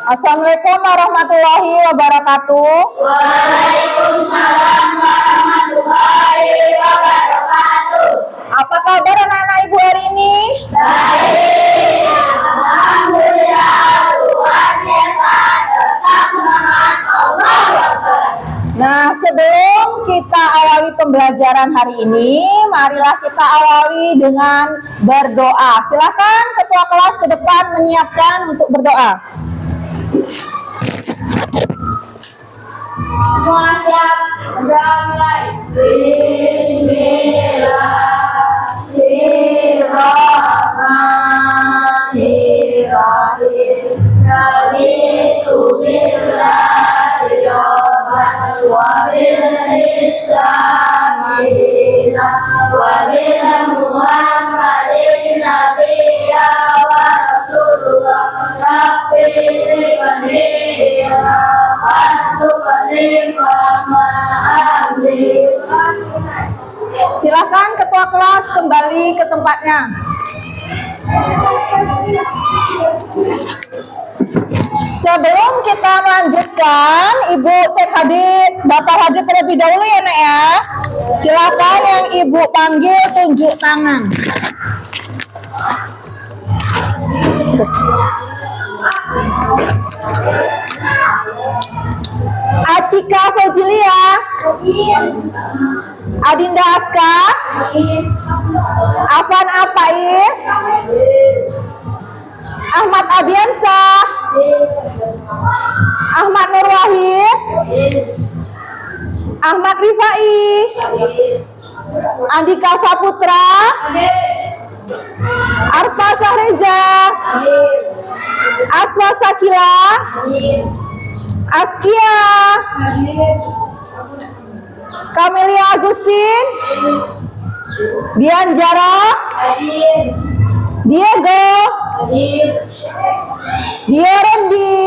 Assalamualaikum warahmatullahi wabarakatuh. Waalaikumsalam warahmatullahi wabarakatuh. Apa kabar anak-anak ibu hari ini? Baik, alhamdulillah, luar biasa, tetap semangat, Allahu Akbar. Nah, sebelum kita awali pembelajaran hari ini, marilah kita awali dengan berdoa. Silakan ketua kelas ke depan menyiapkan untuk berdoa. Semua siap, berdoa mulai. Bismillahirrahmanirrahim. Raditu billahi rabban wa bil islami dinan wa bil muhammadin nabiyya wa rasulullah. Rabbi zidni Silakan ketua kelas kembali ke tempatnya. Sebelum kita melanjutkan, Ibu cek hadir, Bapak hadir terlebih dahulu ya Nak ya. Silakan yang Ibu panggil tunjuk tangan. Acika Fajilia, Adinda Aska, Afan Apais, Ahmad Abiansah, Ahmad Nur Wahid, Ahmad Rifai, Andika Saputra, Arfa Sahreja, Aswa Sakila, Askia, Kamelia Agustin, Dian Jara, Diego, Dierendi,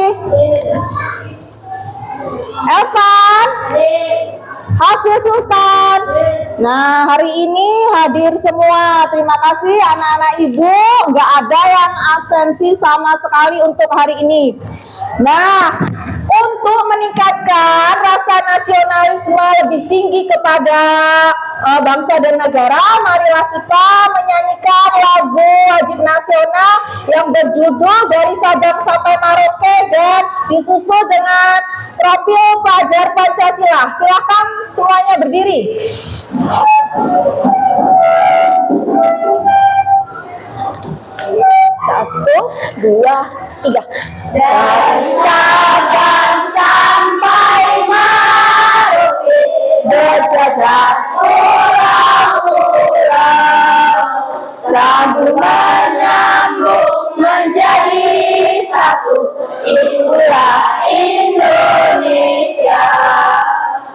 Evan, Hafiz Sultan. Nah, hari ini hadir semua. Terima kasih anak-anak ibu. Nggak ada yang absensi sama sekali untuk hari ini. Nah, untuk meningkatkan rasa nasionalisme lebih tinggi kepada bangsa dan negara, marilah kita menyanyikan lagu wajib nasional yang berjudul Dari Sabang sampai Merauke dan disusul dengan profil pelajar Pancasila. Silakan semuanya berdiri. Satu, dua, tiga. Dari Sabang sampai Merauke berjajar pulau-pulau, sambung menyambung menjadi satu, itulah Indonesia.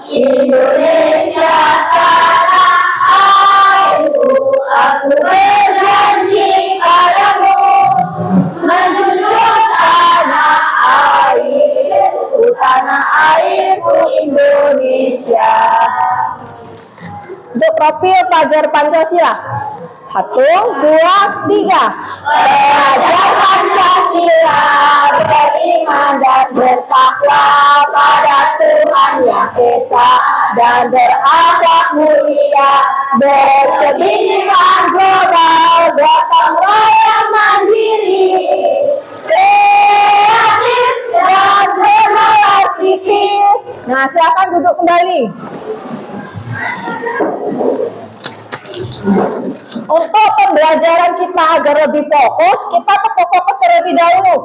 Indonesia tanah airku, aku berjanji padamu menjunjung tanah airku Indonesia. Untuk profil pelajar Pancasila. Satu, dua, tiga. Pelajar Pancasila beriman dan bertakwa pada Tuhan Yang Esa dan berakhlak mulia, berkebinekaan global, gotong royong mandiri, kreatif dan bernalar kritis. Nah, silakan duduk kembali. Untuk pembelajaran kita agar lebih fokus, kita fokus terlebih dahulu.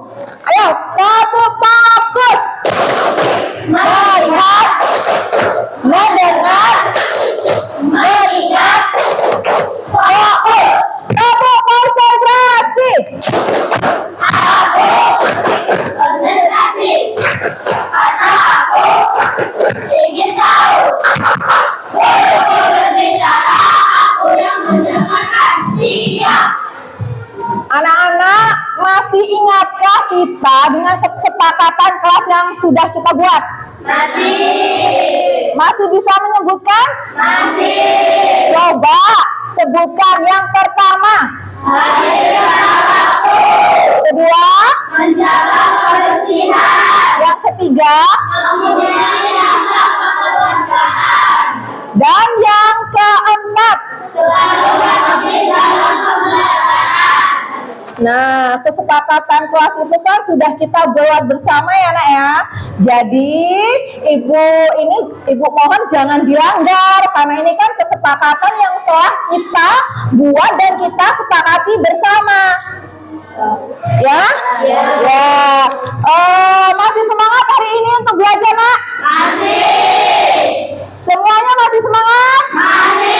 Ayo, fokus. Melihat, mendengar, mengingat, fokus. Konsentrasi. aku konsentrasi karena aku ingin tahu. Guruku berbicara, aku yang mendengarkan. Siap. Anak-anak, masih ingatkah kita dengan kesepakatan kelas yang sudah kita buat? Masih. Masih bisa menyebutkan? Masih. Coba sebutkan yang pertama. Hadirkan waktu. Kedua, Menjaga kebersihan. ketiga, mempunyai rasa kekeluargaan, dan yang keempat, selalu aktif dalam pembelajaran. nah, kesepakatan kelas itu kan sudah kita buat bersama ya nak ya. Jadi ibu mohon jangan dilanggar karena ini kan kesepakatan yang telah kita buat dan kita sepakati bersama. Ya? Ya. Masih semangat hari ini untuk belajar nak? Masih. Semuanya masih semangat? Masih.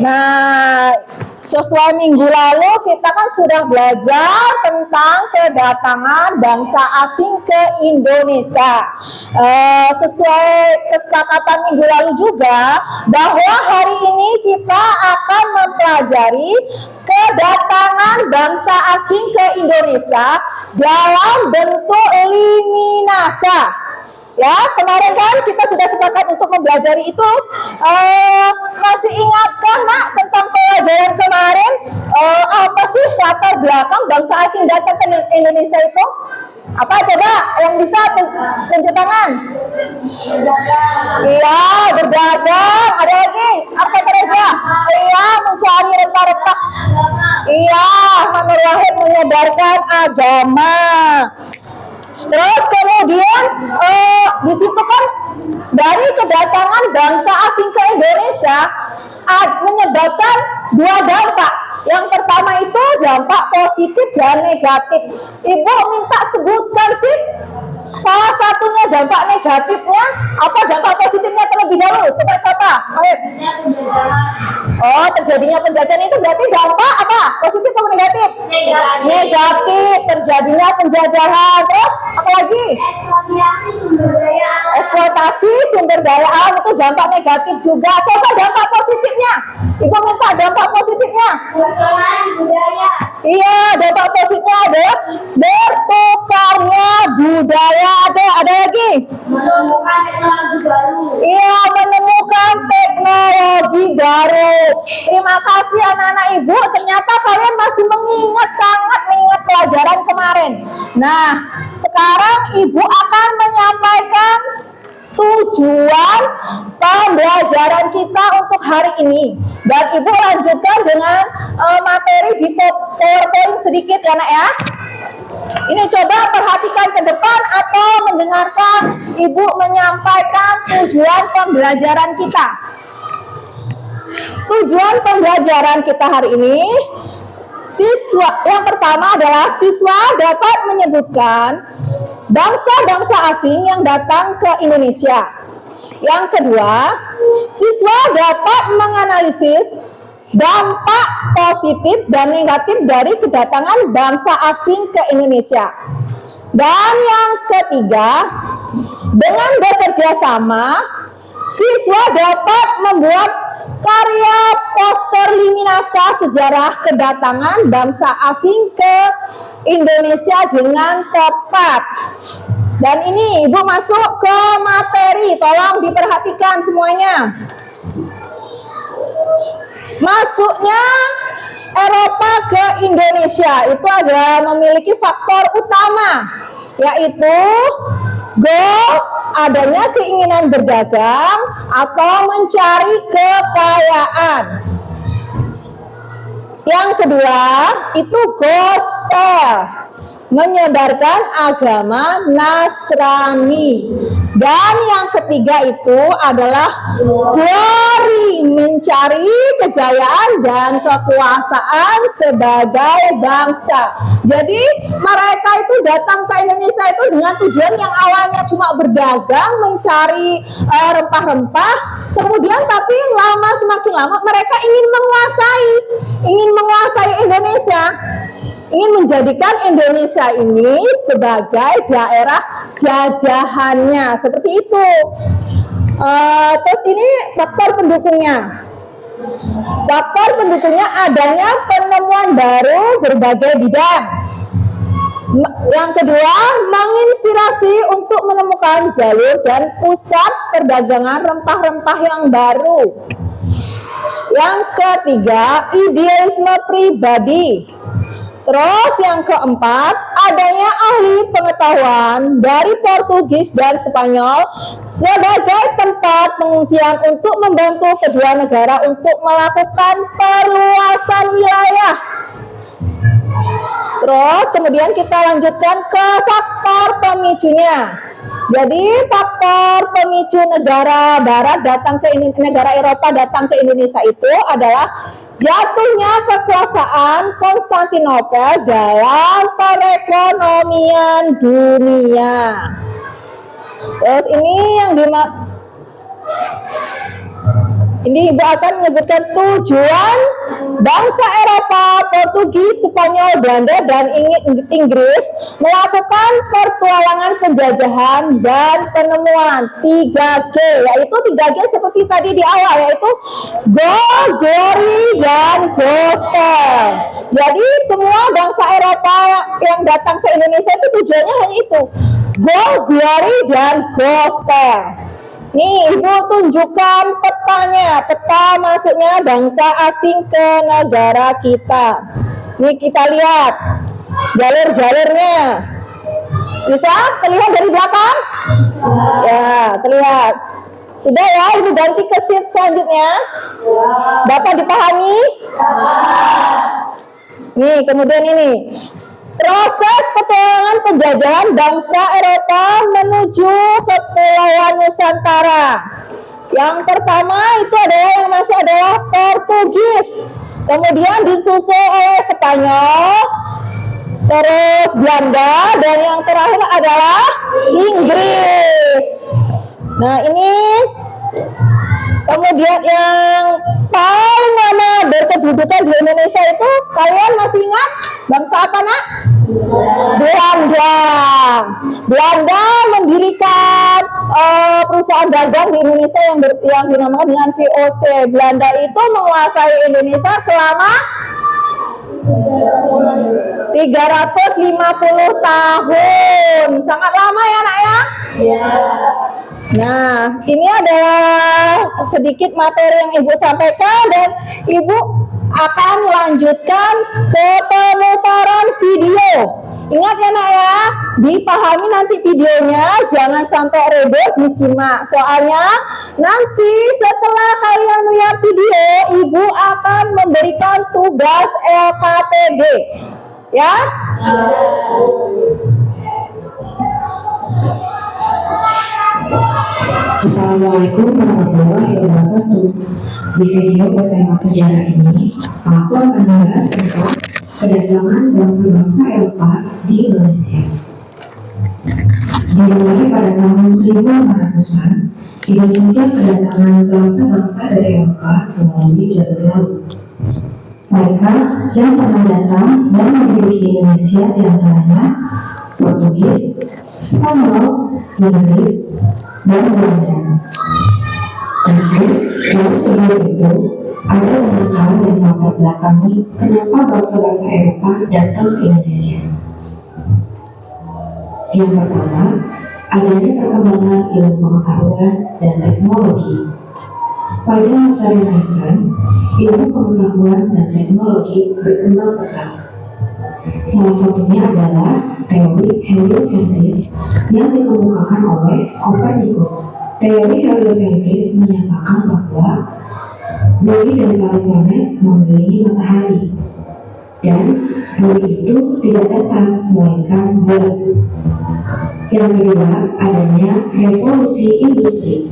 Nah, sesuai minggu lalu kita kan sudah belajar tentang kedatangan bangsa asing ke Indonesia. Sesuai kesepakatan minggu lalu juga bahwa hari ini kita akan mempelajari kedatangan bangsa asing ke Indonesia dalam bentuk liminasa. Ya, kemarin kan kita sudah sepakat untuk mempelajari itu. Masih ingatkah nak tentang pelajaran kemarin? Apa sih latar belakang bangsa asing datang ke Indonesia itu? Apa coba yang bisa tunjuk tangan? Iya, berdagang. Ada lagi? Apa saja? Iya, mencari rempah-rempah. Iya, Manur Wahid menyebarkan agama. Terus kemudian di situ kan dari kedatangan bangsa asing ke Indonesia menyebabkan dua dampak. Yang pertama itu dampak positif dan negatif. Ibu minta sebutkan sih salah satunya dampak negatifnya, apa dampak positifnya terlebih dahulu. Coba siapa? Ayo. Oh, terjadinya penjajahan itu berarti dampak apa? Positif atau negatif? Negatif. Negatif, terjadinya penjajahan. Terus apa lagi? Eksploitasi sumber daya alam. Eksploitasi sumber daya alam itu dampak negatif juga. Coba dampak positifnya. Ibu minta dampak positifnya. Perkembangan budaya. Iya, dampak positifnya adalah bertukarnya budaya. Ada lagi? Menemukan teknologi baru. Iya, menemukan teknologi baru. Terima kasih anak-anak ibu. Ternyata kalian masih sangat mengingat pelajaran kemarin. Nah, sekarang ibu akan menyampaikan tujuan pembelajaran kita untuk hari ini. Dan ibu lanjutkan dengan materi di PowerPoint sedikit ya nak ya. Ini coba perhatikan ke depan atau mendengarkan ibu menyampaikan tujuan pembelajaran kita. Tujuan pembelajaran kita hari ini, yang pertama adalah siswa dapat menyebutkan bangsa-bangsa asing yang datang ke Indonesia. Yang kedua, siswa dapat menganalisis dampak positif dan negatif dari kedatangan bangsa asing ke Indonesia. Dan yang ketiga, dengan bekerja sama, siswa dapat membuat karya poster liminasa sejarah kedatangan bangsa asing ke Indonesia dengan tepat. Dan ini ibu masuk ke materi, tolong diperhatikan semuanya. Masuknya Eropa ke Indonesia itu ada memiliki faktor utama, yaitu adanya keinginan berdagang atau mencari kekayaan. Yang kedua itu gospel, menyebarkan agama Nasrani. Dan yang ketiga itu adalah glory, mencari kejayaan dan kekuasaan sebagai bangsa. Jadi mereka itu datang ke Indonesia itu dengan tujuan yang awalnya cuma berdagang, mencari rempah-rempah, kemudian tapi semakin lama mereka ingin menguasai Indonesia. Ingin menjadikan Indonesia ini sebagai daerah jajahannya, seperti itu. Terus ini faktor pendukungnya. Faktor pendukungnya adanya penemuan baru berbagai bidang. Yang kedua, menginspirasi untuk menemukan jalur dan pusat perdagangan rempah-rempah yang baru. Yang ketiga, idealisme pribadi. Terus yang keempat, adanya ahli pengetahuan dari Portugis dan Spanyol sebagai tempat pengungsian untuk membantu kedua negara untuk melakukan perluasan wilayah. Terus kemudian kita lanjutkan ke faktor pemicunya. Jadi faktor pemicu negara Barat datang ke negara Eropa datang ke Indonesia itu adalah jatuhnya kekuasaan Konstantinopel dalam perekonomian dunia. Terus ini yang ini Ibu akan menyebutkan tujuan bangsa Eropa, Portugis, Spanyol, Belanda, dan Inggris melakukan pertualangan penjajahan dan penemuan 3G, yaitu 3G seperti tadi di awal, yaitu Gold, Glory, dan Gospel. Jadi semua bangsa Eropa yang datang ke Indonesia itu tujuannya hanya itu, Gold, Glory, dan Gospel. Nih, Ibu tunjukkan petanya. Peta masuknya bangsa asing ke negara kita. Nih kita lihat jalur-jalurnya. Bisa terlihat dari belakang? Ya, terlihat. Sudah ya, Ibu ganti ke sheet selanjutnya. Dapat dipahami? Nih, kemudian ini. Proses petualangan penjajahan bangsa Eropa menuju Kepulauan Nusantara. Yang pertama itu adalah yang masuk adalah Portugis, kemudian disusul oleh Spanyol, terus Belanda, dan yang terakhir adalah Inggris. Nah ini kemudian yang paling lama berkedudukan di Indonesia itu kalian masih ingat bangsa apa nak? Belanda. Belanda mendirikan perusahaan dagang di Indonesia yang dinamakan dengan VOC. Belanda itu menguasai Indonesia selama 350 tahun. Sangat lama ya nak ya? Nah, ini adalah sedikit materi yang Ibu sampaikan dan Ibu akan lanjutkan ke pemutaran video. Ingat ya nak ya, dipahami nanti videonya, jangan sampai ribet, disimak. Soalnya nanti setelah kalian melihat video, Ibu akan memberikan tugas LKTB. Ya? Assalamualaikum warahmatullahi wabarakatuh. Di video bertema sejarah ini, aku akan membahas tentang kedatangan bangsa-bangsa Eropa di Indonesia. Dimulai pada tahun 1500-an, Indonesia kedatangan bangsa-bangsa dari Eropa melalui jalur laut. Mereka yang pernah datang dan memiliki Indonesia diantaranya Portugis, Spanyol, Inggris, dan Belanda. Tentu, dalam sebelum itu, ada banyak hal yang melatar belakangi kenapa bangsa-bangsa Eropa datang ke Indonesia. Yang pertama, adanya perkembangan ilmu pengetahuan dan teknologi. Pada masa Renaissance, ilmu pengetahuan dan teknologi berkembang pesat. Salah satunya adalah teori heliocentris yang dikemukakan oleh Copernicus. Teori heliocentris menyatakan bahwa bumi dan planet-planet mengelilingi matahari, dan bumi itu tidak datar melainkan bulat. Yang kedua, adanya revolusi industri,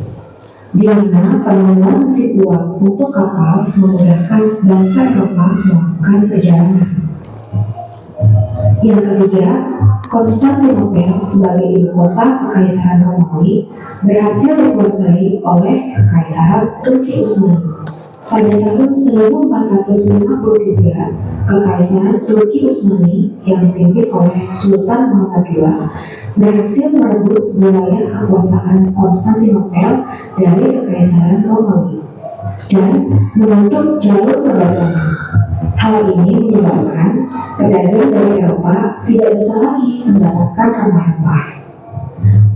di mana penemuan mesin uap untuk kapal memudahkan bangsa Eropa melakukan perjalanan. Yang ketiga, Konstantinopel sebagai ibu kota Kekaisaran Romawi berhasil dikuasai oleh Kekaisaran Turki Utsmani. Pada tahun 1453, Kekaisaran Turki Utsmani yang dipimpin oleh Sultan Muhammad II berhasil merebut wilayah kekuasaan Konstantinopel dari Kekaisaran Romawi dan menutup jalur perdagangan. Hal ini menyebabkan pedagang dari Eropa tidak bisa lagi mendapatkan rempah-rempah.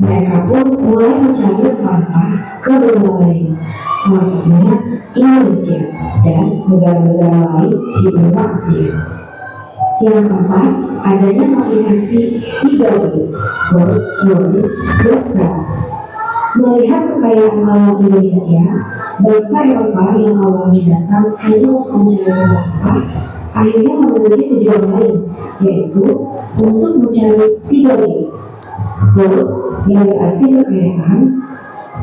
Mereka pun mulai mencari rempah-rempah ke benua lain, salah satunya Indonesia dan negara-negara lain di benua Asia. Yang keempat, adanya navigasi 3W, Gold, Glory, Gospel. Melihat kekayaan alam Indonesia, bangsa Eropa yang awalnya datang hanya untuk mencari berapa, akhirnya memiliki tujuan lain, yaitu untuk mencari 3W. Gold yang berarti kekayaan,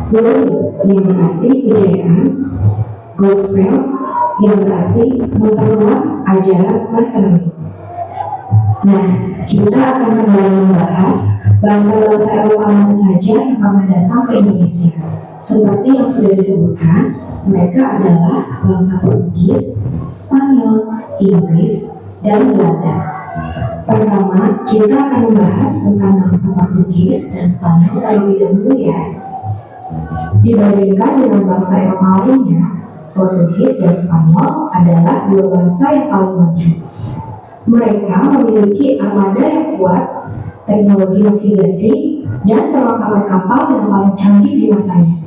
Glory yang berarti kejayaan, Gospel yang berarti memperluas ajaran Nasrani. Nah, kita akan kembali membahas bangsa-bangsa Eropa mana saja yang pernah datang ke Indonesia. Seperti yang sudah disebutkan, mereka adalah bangsa Portugis, Spanyol, Inggris, dan Belanda. Pertama, kita akan membahas tentang bangsa Portugis dan Spanyol terlebih dahulu ya. Dibandingkan dengan bangsa Eropa lainnya, Portugis dan Spanyol adalah dua bangsa yang paling maju. Mereka memiliki armada yang kuat, teknologi navigasi, dan perlengkapan kapal yang paling canggih di masanya.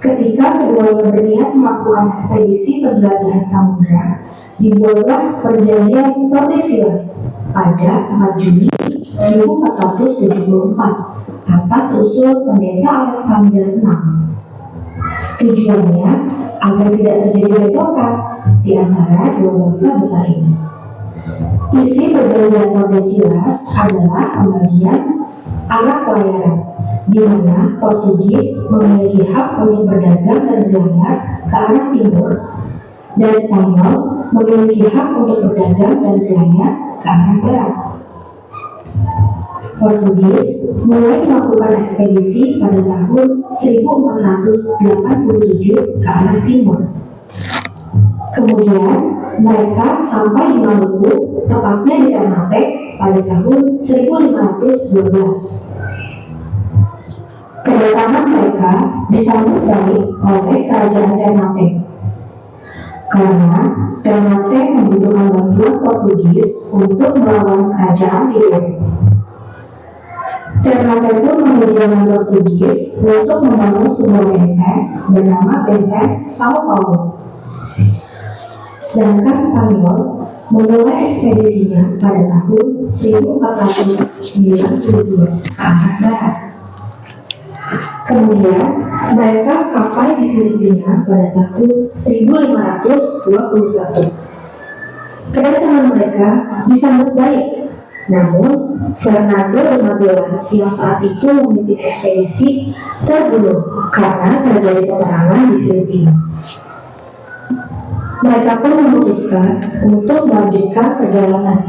Ketika keduanya berniat melakukan ekspedisi penjelajahan samudera, dibuatlah perjanjian Tordesillas pada 4 Juni 1474 atas usul pendeta Alexander VI. Tujuannya agar tidak terjadi bentrokan di antara dua bangsa besar ini. Isi perjanjian Tordesillas adalah pembagian arah pelayaran, di mana Portugis memiliki hak untuk berdagang dan berlayar ke arah timur, dan Spanyol memiliki hak untuk berdagang dan berlayar ke arah barat. Portugis mulai melakukan ekspedisi pada tahun 1487 ke arah timur. Kemudian mereka sampai di Maluku, tepatnya di Ternate pada tahun 1512. Kedatangan mereka disambut baik oleh kerajaan Ternate, karena Ternate membutuhkan bantuan Portugis untuk melawan kerajaan Tidore. Ternate pun mengizinkan Portugis untuk membangun sebuah benteng bernama Benteng Sao Paulo. Sedangkan Spanyol memulai ekspedisinya pada tahun 1492 ke arah barat. Kemudian mereka sampai di Filipina pada tahun 1521. Kedatangan mereka disambut baik, namun Fernando de Magellan yang saat itu memimpin ekspedisi terbunuh karena terjadi peperangan di Filipina. Mereka pun memutuskan untuk melanjutkan perjalanan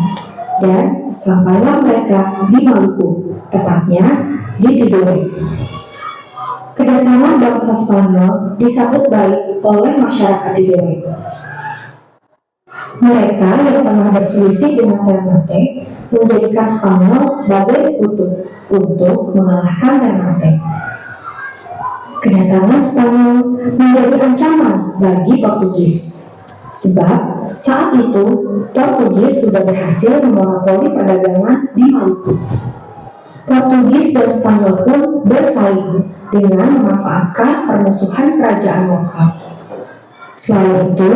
dan sampailah mereka di Maluku, tepatnya di Tidore. Kedatangan bangsa Spanyol disambut baik oleh masyarakat Tidore. Mereka yang tengah berselisih dengan Ternate menjadikan Spanyol sebagai sekutu untuk mengalahkan Ternate. Kedatangan Spanyol menjadi ancaman bagi Portugis. Sebab saat itu Portugis sudah berhasil memonopoli perdagangan di Maluku. Portugis dan Spanyol pun bersaing dengan memanfaatkan permusuhan kerajaan lokal. Selain itu,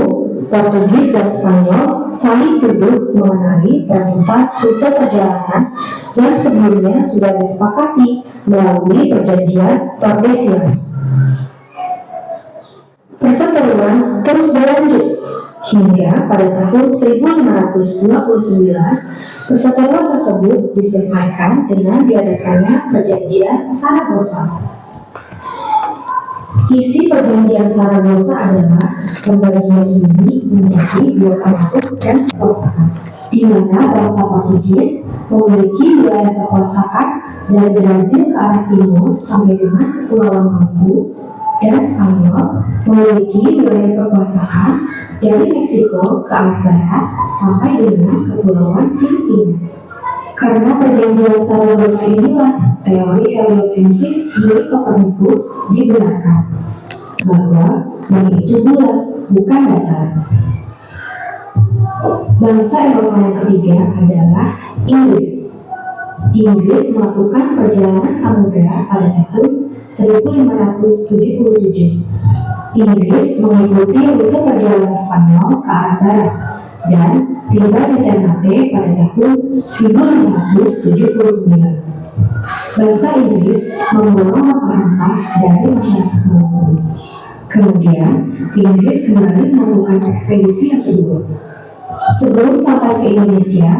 Portugis dan Spanyol saling tuduh mengenai permintaan rute perjalanan yang sebelumnya sudah disepakati melalui perjanjian Tordesillas. Perseteruan terus berlanjut hingga pada tahun 1529 perseteruan tersebut diselesaikan dengan diadakannya perjanjian Saragossa. Isi perjanjian Saragossa adalah pembagian bumi menjadi dua kelompok dan kekuasaan, di mana bangsa Portugis memiliki wilayah kekuasaan dari Brazil ke arah timur sampai dengan Kepulauan Maluku, dan Spanyol memiliki wilayah kekuasaan dari Meksiko ke arah barat sampai dengan Kepulauan Filipina. Karena perjanjian Saragossa inilah teori heliosentris milik Copernicus dibenarkan, bahwa bumi itu bulat, bukan datar. Bangsa Eropa yang ketiga adalah Inggris. Inggris melakukan perjalanan samudera pada tahun 1577. Inggris mengikuti rute perjalanan Spanyol ke arah barat dan tiba di Ternate pada tahun 1579. Bangsa Inggris membawa rempah-rempah dari masyarakat Maluku. Kemudian, Inggris kembali melakukan ekspedisi yang kedua. Sebelum sampai ke Indonesia,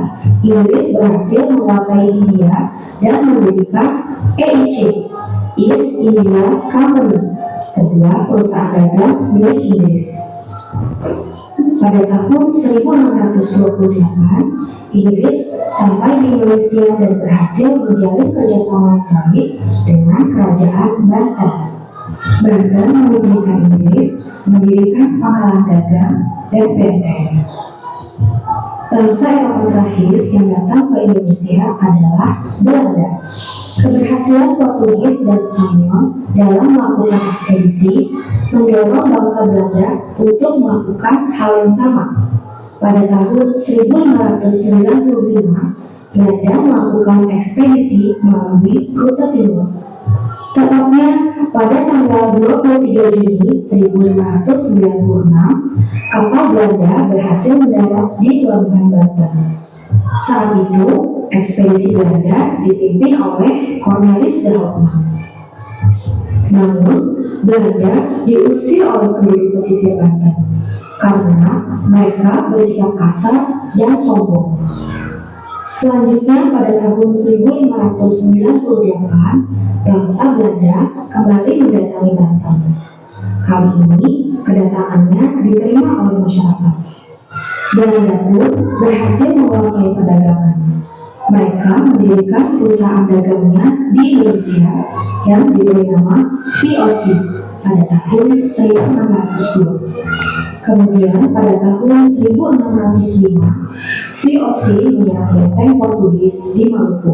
Inggris berhasil menguasai India dan mendirikan EIC, East India Company, sebuah perusahaan dagang milik Inggris. Pada tahun 1628, Inggris sampai di Indonesia dan berhasil menjalin kerjasama yang baik dengan kerajaan Banten. Banten mengizinkan Inggris mendirikan pangkalan dagang dan benteng. Bangsa Eropa terakhir yang datang ke Indonesia adalah Belanda. Keberhasilan Portugis dan Spanyol dalam melakukan ekspedisi mendorong bangsa Belanda untuk melakukan hal yang sama. Pada tahun 1595, Belanda melakukan ekspedisi melalui rute timur. Tepatnya pada tanggal 23 Juni 1596, kapal Belanda berhasil mendarat di pelabuhan Banten. Saat itu, ekspedisi Belanda dipimpin oleh Cornelis de Houtman. Namun, Belanda diusir oleh penduduk pesisir Banten karena mereka bersikap kasar dan sombong. Selanjutnya pada tahun 1598, bangsa Belanda kembali mendatangi Banten. Kali ini kedatangannya diterima oleh masyarakat. Belanda pun berhasil menguasai perdagangan. Mereka mendirikan perusahaan dagangnya di Indonesia yang diberi nama VOC pada tahun 1602. Kemudian pada tahun 1605, VOC menyerang benteng Portugis di Maluku.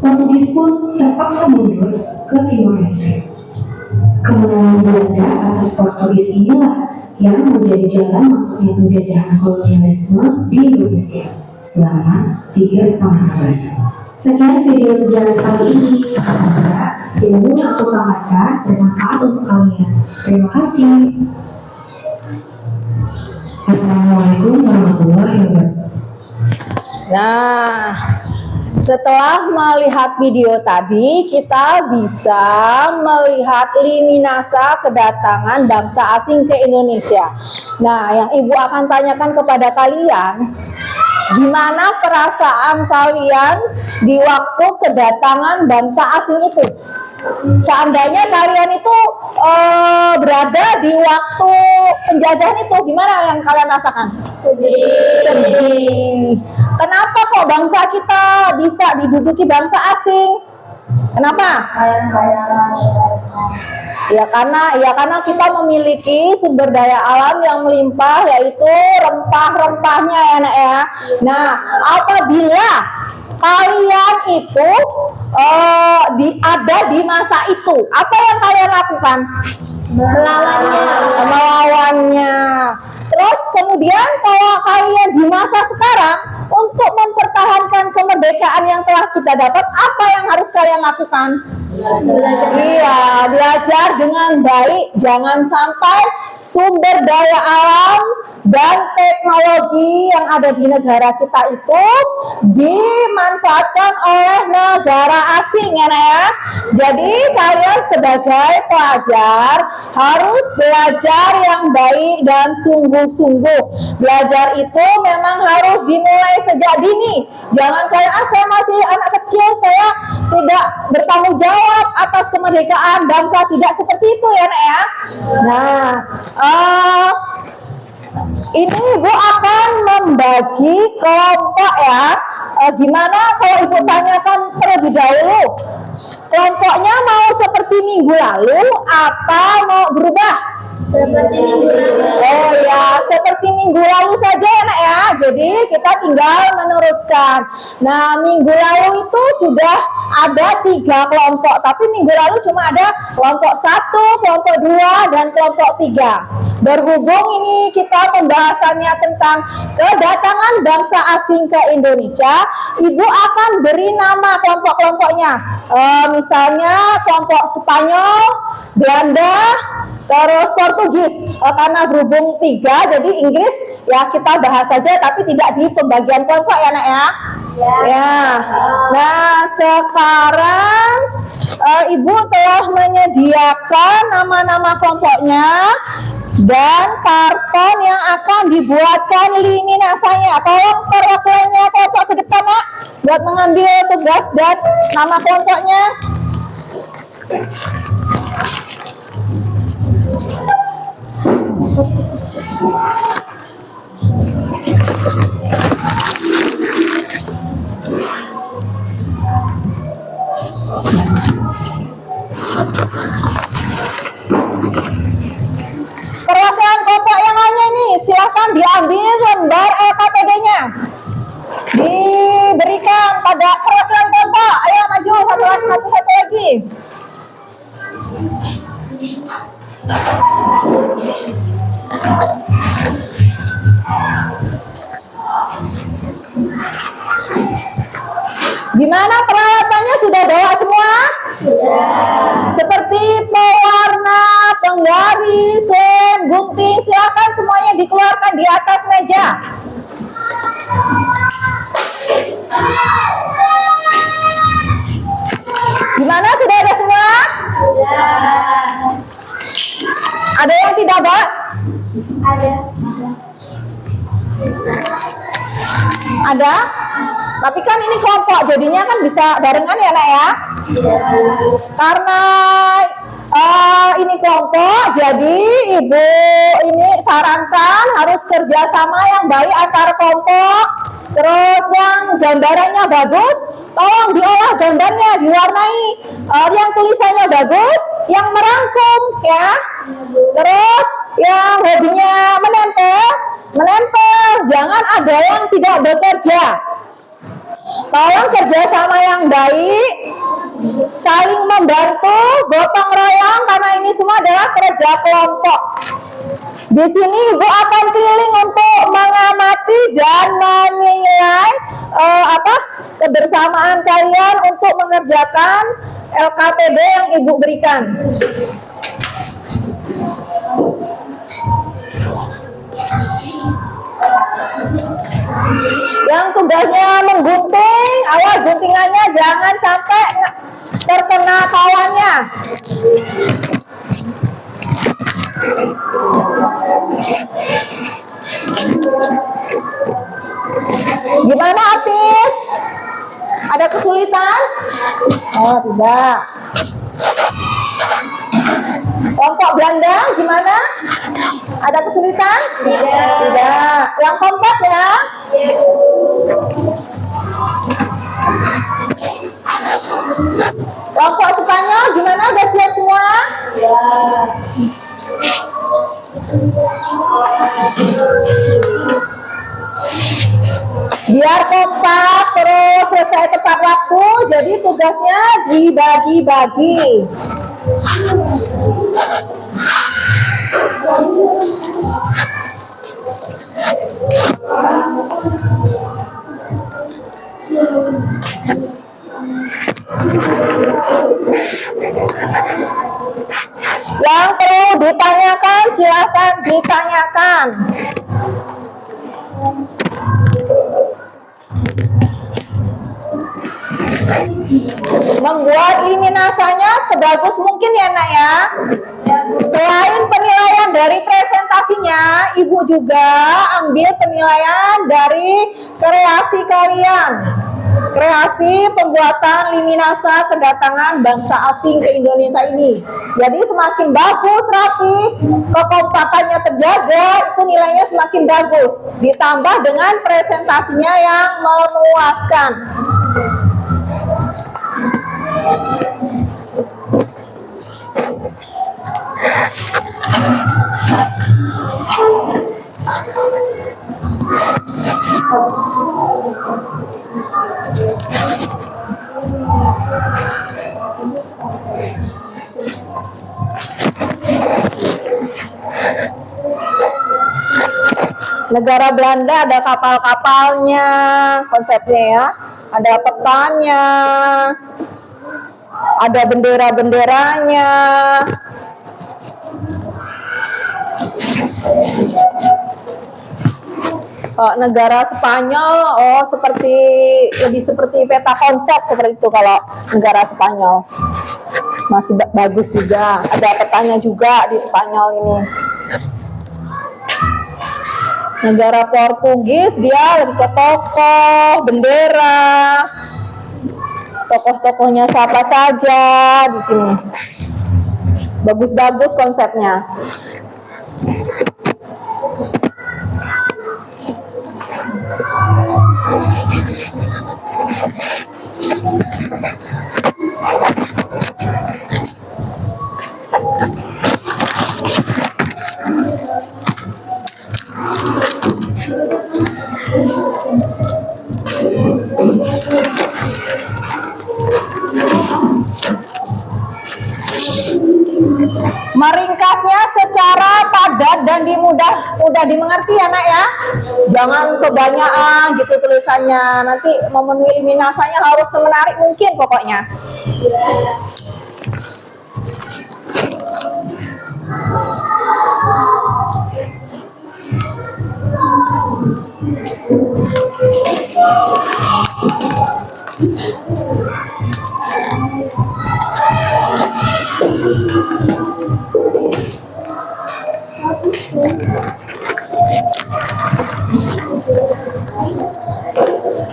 Portugis pun terpaksa mundur ke Timor Leste. Kemenangan Belanda atas Portugis inilah yang menjadi jalan masuknya penjajahan kolonialisme di Indonesia selama 3,5 abad. Sekian video sejarah kali ini. Semoga ilmu yang aku sampaikan bermanfaat untuk kalian. Terima kasih. Assalamualaikum warahmatullahi wabarakatuh. Nah, setelah melihat video tadi, kita bisa melihat lini masa kedatangan bangsa asing ke Indonesia. Nah, yang Ibu akan tanyakan kepada kalian, gimana perasaan kalian di waktu kedatangan bangsa asing itu? Seandainya kalian itu berada di waktu penjajahan itu, gimana yang kalian rasakan? Sedih. Kenapa kok bangsa kita bisa diduduki bangsa asing? Kenapa? Ya karena kita memiliki sumber daya alam yang melimpah, yaitu rempah-rempahnya ya nak ya. Nah, apabila kalian itu ada di masa itu, apa yang kalian lakukan? Melawannya. Terus kemudian kalau kalian di masa sekarang, untuk mempertahankan kemerdekaan yang telah kita dapat, apa yang harus kalian lakukan? Belajar dengan baik. Jangan sampai sumber daya alam dan teknologi yang ada di negara kita itu dimanfaatkan oleh negara asing ya nak ya. Jadi kalian sebagai pelajar harus belajar yang baik dan sungguh-sungguh. Belajar itu memang harus dimulai sejak dini. Jangan kayak saya masih anak kecil, saya tidak bertanggung jawab atas kemerdekaan bangsa, tidak seperti itu ya nak ya. Nah, ini Ibu akan membagi kelompok ya. Gimana kalau Ibu tanyakan terlebih dahulu, kelompoknya mau seperti minggu lalu apa mau berubah? Seperti minggu lalu. Oh ya, seperti minggu lalu saja ya nak ya. Jadi kita tinggal meneruskan. Nah, minggu lalu itu sudah ada 3 kelompok, tapi minggu lalu cuma ada kelompok 1, kelompok 2, dan kelompok 3. Berhubung ini kita pembahasannya tentang kedatangan bangsa asing ke Indonesia, Ibu akan beri nama kelompok-kelompoknya. Misalnya kelompok Spanyol, Belanda, Terus Portugis, karena berhubung 3, jadi Inggris ya kita bahas saja, tapi tidak di pembagian kelompok ya nak ya. Ya. Nah sekarang Ibu telah menyediakan nama-nama kelompoknya dan karton yang akan dibuatkan lini nasanya. Tolong perwakilannya kelompok ke depan nak, buat mengambil tugas dan nama kelompoknya. Perwakilan kelompok yang lainnya ini silakan diambil lembar LKPD-nya, diberikan pada perwakilan kelompok. Ayo maju satu lagi. Gimana peralatannya, sudah bawa semua? Sudah. Seperti pewarna, penggaris, lem, gunting, silakan semuanya dikeluarkan di atas meja. Gimana, sudah ada semua? Sudah. Ada yang tidak, Pak? Ada. Ada? Tapi kan ini kelompok, jadinya kan bisa barengan ya nak ya? Karena ini kelompok, jadi Ibu ini sarankan harus kerjasama yang baik antar kelompok. Terus yang gambarannya bagus, tolong diolah gambarnya, diwarnai. Yang tulisannya bagus, yang merangkum ya. Terus yang hobinya menempel, jangan ada yang tidak bekerja. Tolong kerjasama yang baik, saling membantu, gotong royong, karena ini semua adalah kerja kelompok. Di sini Ibu akan keliling untuk mengamati dan menilai kebersamaan kalian untuk mengerjakan LKPD yang Ibu berikan. Yang tugasnya menggunting, awas guntingannya jangan sampai terkena kawannya. Gimana Apis? Ada kesulitan? Oh tidak. Kelompok Belanda gimana? Ada kesulitan? Tidak. Yang kompak ya? Kelompok Spanyol gimana? Udah siap semua? Biar kompak terus selesai tepat waktu, jadi tugasnya dibagi-bagi. Yang perlu ditanyakan silahkan ditanyakan. Membuat eliminasinya sebagus mungkin ya nak ya. Selain penilaian dari presentasinya, Ibu juga ambil penilaian dari kreasi kalian. Kreasi pembuatan liminasa kedatangan bangsa asing ke Indonesia ini. Jadi semakin bagus, rapi, kekompakannya terjaga, itu nilainya semakin bagus. Ditambah dengan presentasinya yang memuaskan. Negara Belanda ada kapal-kapalnya, konsepnya ya. Ada petanya, ada bendera-benderanya. Kalau negara Spanyol, seperti lebih seperti peta konsep seperti itu kalau negara Spanyol. Masih bagus juga, ada petanya juga di Spanyol ini. Negara Portugis dia lebih ke tokoh, bendera, tokoh-tokohnya siapa saja di sini. Bagus-bagus konsepnya. Meringkasnya secara padat dan mudah dimengerti ya nak ya. Jangan kebanyakan gitu tulisannya. Nanti memenuhi eliminasinya harus semenarik mungkin pokoknya.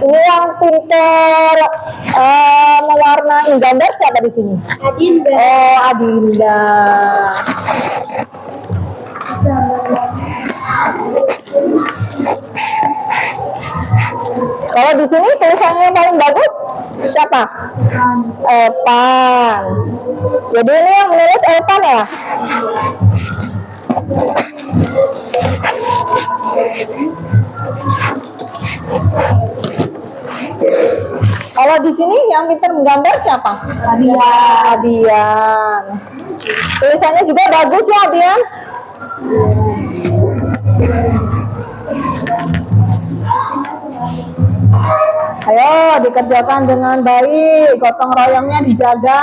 Ini yang pintar mewarnai gambar siapa di sini? Adinda. Oh, Adinda. Kalau di sini tulisannya yang paling bagus siapa? Evan. Jadi ini yang menulis Evan ya? Kalau di sini yang pintar menggambar siapa? Adian. Tulisannya juga bagus ya Adian. Ayo dikerjakan dengan baik, gotong royongnya dijaga.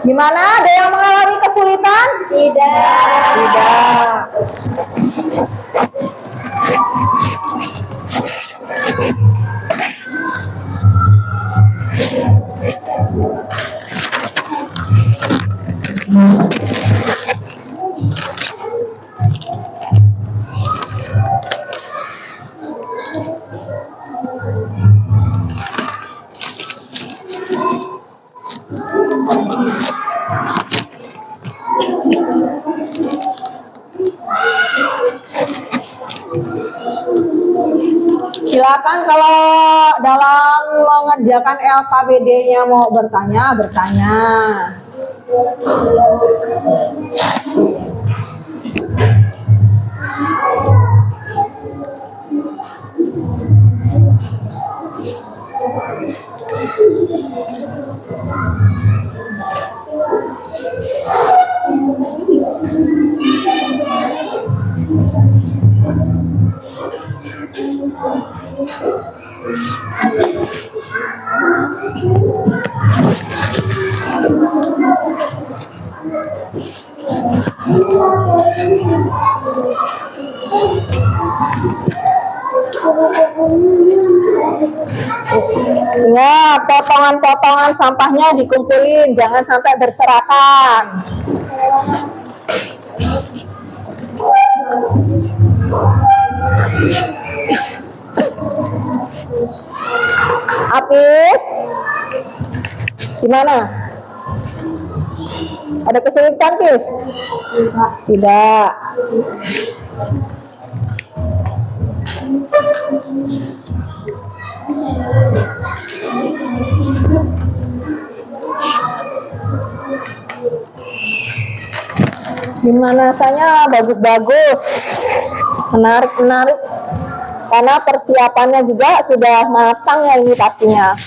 Gimana? Ada yang mengalami kesulitan? Tidak. Silakan kalau dalam mengerjakan LKBD-nya mau bertanya. Nah, potongan-potongan sampahnya dikumpulin, jangan sampai berserakan. Apis, gimana? Ada kesulitan, Pis? Tidak. Gimana rasanya? Bagus-bagus, menarik. Karena persiapannya juga sudah matang ya ini pastinya.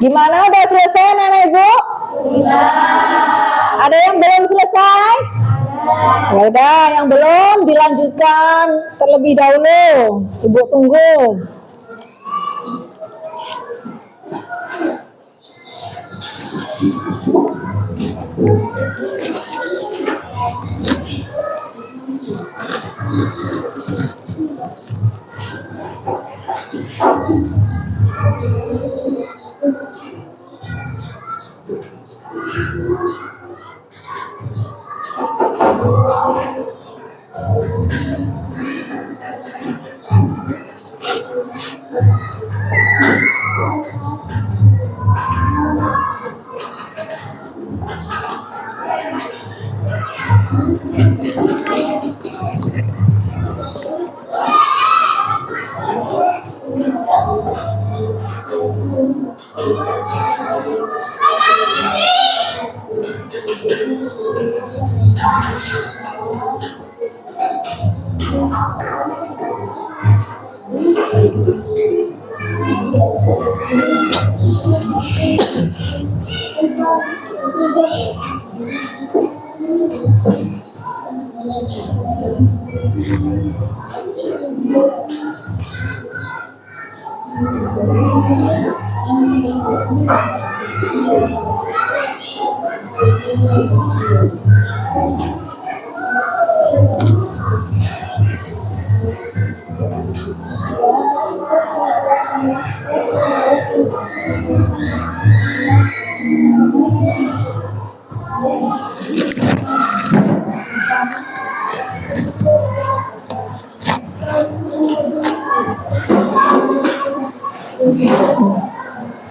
Gimana, udah selesai Nenek Ibu? Ada yang belum selesai? Ya udah, yang belum dilanjutkan terlebih dahulu. Ibu tunggu.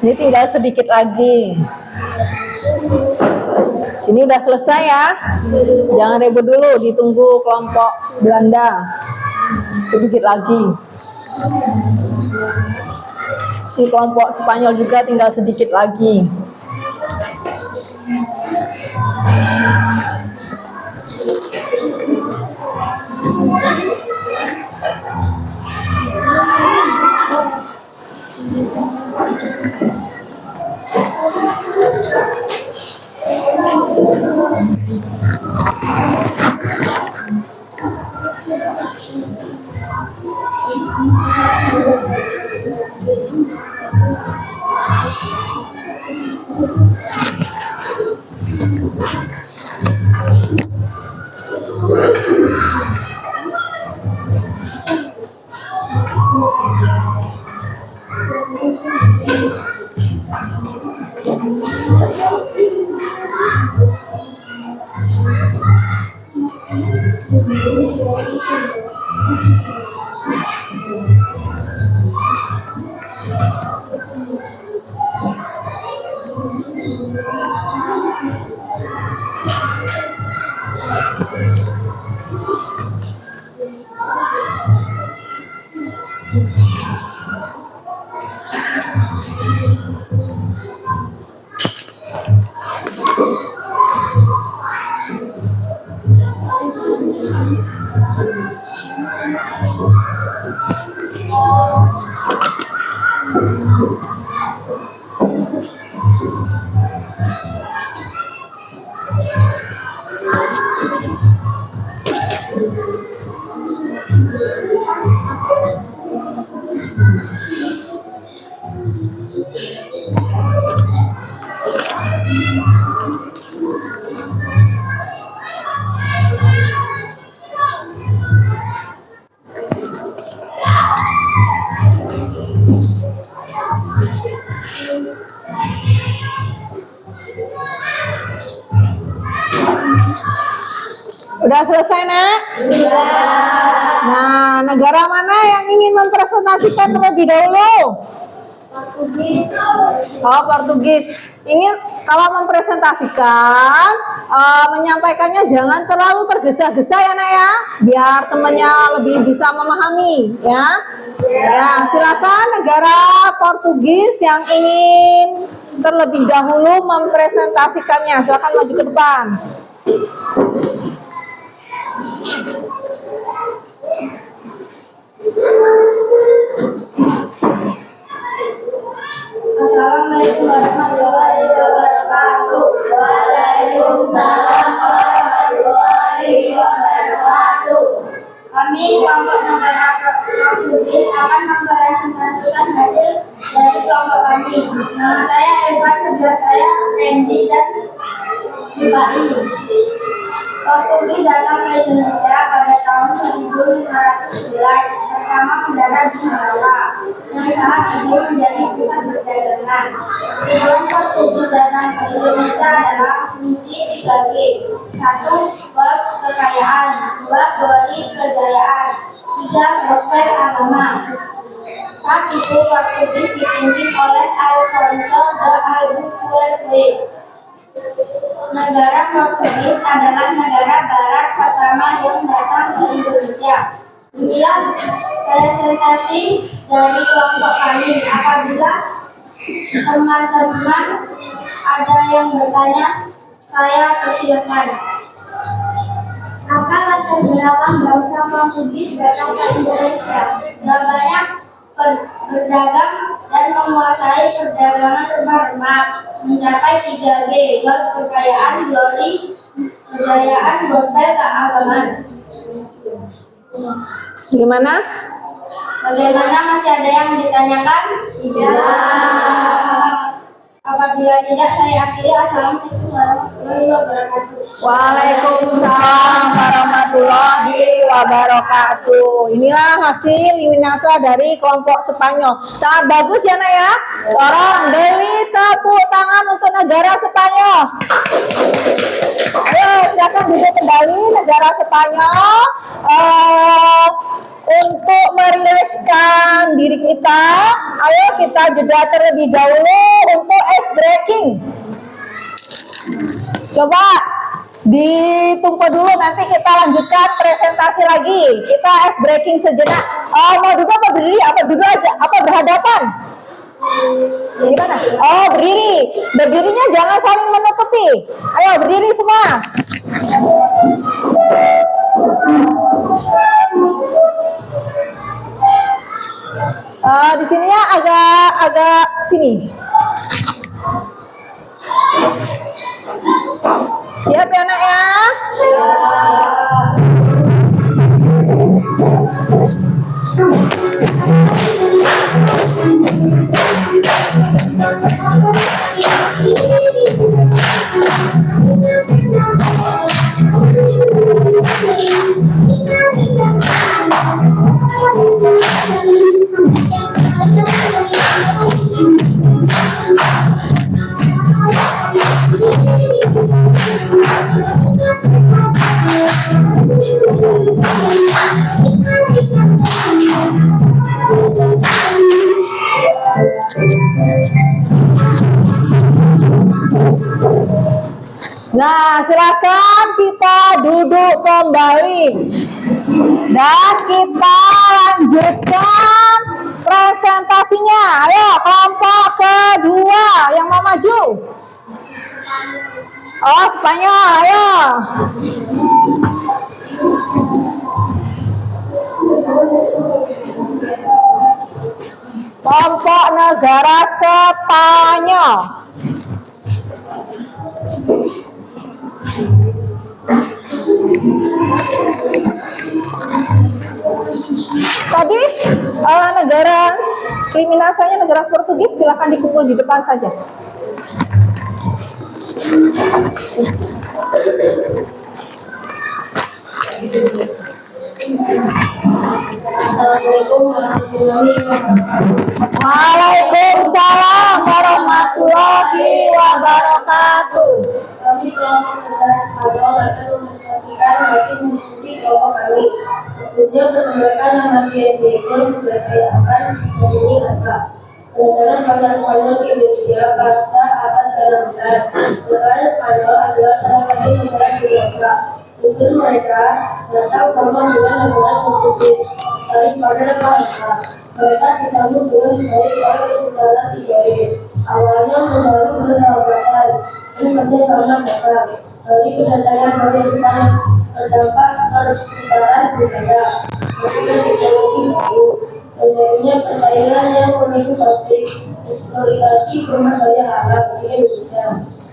Ini tinggal sedikit lagi. Ini udah selesai ya. Jangan ribut dulu, ditunggu kelompok Belanda. Sedikit lagi. Ini kelompok Spanyol juga tinggal sedikit lagi. Udah selesai, Nak? Nah, negara mana yang ingin mempresentasikan terlebih dahulu? Oh, Portugis. Ingin kalau mempresentasikan, menyampaikannya jangan terlalu tergesa-gesa ya, Nak ya, biar temannya lebih bisa memahami ya. Ya, silakan negara Portugis yang ingin terlebih dahulu mempresentasikannya, silakan maju ke depan. Assalamualaikum warahmatullahi wabarakatuh. Waalaikumsalam warahmatullahi wabarakatuh. Kami kelompok negara Portugis akan mempresentasikan hasil dari kelompok kami. Nama saya Irfan, sebelah saya Randy dan Mbak Ini. Portugis datang ke Indonesia pada tahun 1511 pertama mendarat di Malaga yang saat ini menjadi pusat perdagangan. Tujuan Portugis datang ke Indonesia adalah misi 3G. 1. Gold kekayaan, 2. Glory kejayaan, 3. Gospel agama. Saat itu Portugis dipimpin oleh Alfonso de Albuquerque. Negara Portugis adalah negara barat pertama yang datang ke Indonesia. Inilah presentasi dari kelompok kami. Apabila teman-teman ada yang bertanya, saya persilakan. Apa latar belakang bangsa Portugis datang ke Indonesia? Jawabannya berdagang dan menguasai perdagangan rempah-rempah, mencapai 3G, gold kekayaan, glory kejayaan, gospel keagamaan. Gimana? Bagaimana, masih ada yang ditanyakan? Tidak. Apabila tidak, saya akhiri. Assalamualaikum warahmatullahi wabarakatuh. Waalaikumsalam warahmatullahi wabarakatuh. Inilah hasil Liminasa dari kelompok Spanyol. Sangat bagus ya, Nak ya. Sekarang beri tepuk tangan untuk negara Spanyol. Ayo, silakan duduk kembali negara Spanyol. Untuk meriliskan diri kita, ayo kita jeda terlebih dahulu untuk ice breaking. Coba ditumpu dulu, nanti kita lanjutkan presentasi lagi. Kita ice breaking sejenak. Mau duduk apa berdiri? Apa duduk aja? Apa berhadapan? Gimana? Oh, berdiri. Berdirinya jangan saling menutupi. Ayo berdiri semua. Di sini ya, agak sini. Siap ya, Nak ya? Nah, silakan kita duduk kembali dan kita lanjutkan presentasinya. Ayo, kelompok kedua yang mau maju. Oh, Spanyol, ayo. Kelompok negara Spanyol. Tadi negara Liminasanya negara Portugis, silakan dikumpul di depan saja. Assalamualaikum warahmatullahi wabarakatuh. Waalaikumsalam warahmatullahi wabarakatuh. Kami kelompok Negara Spanyol akan mendemonstrasikan hasil diskusi kelompok kami. Sebelumnya perkenalkan nama saya Diego, sudah saya akan menyanyi apa. Kedatangan bangsa Spanyol ke Indonesia pada abad ke-16. Negara Spanyol adalah salah satu negara di Eropa. Tujuan mereka datang sama dengan negara Portugis daripada bahasa. Mereka disambut dengan baik oleh kesultanan Iberian. Awalnya membangun persahabatan dan kerjasama dagang. Dari kedatangan Bangsa Spanyol terdampak pertukaran budaya, maksudnya teknologi baru, terjadinya persaingan yang memicu konflik, eksploitasi sumber daya alam di Indonesia,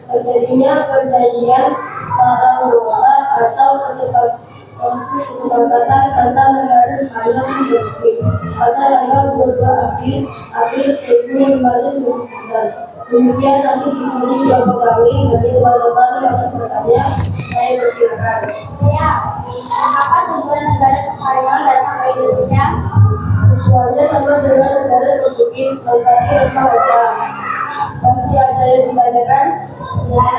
terjadinya perjanjian Sarawaka atau kesepakatan tentang negara Spanyol di Turki pada tanggal 22 April 1599. Demikian hasil diskusi kelompok kami. Bagi teman-teman yang akan bertanya, saya persilakan. Ya, apa tujuan negara Spanyol datang ke Indonesia? Tujuannya sama dengan negara Portugis, Bangsa Eropa. Masih ada yang ditanyakan? Ya,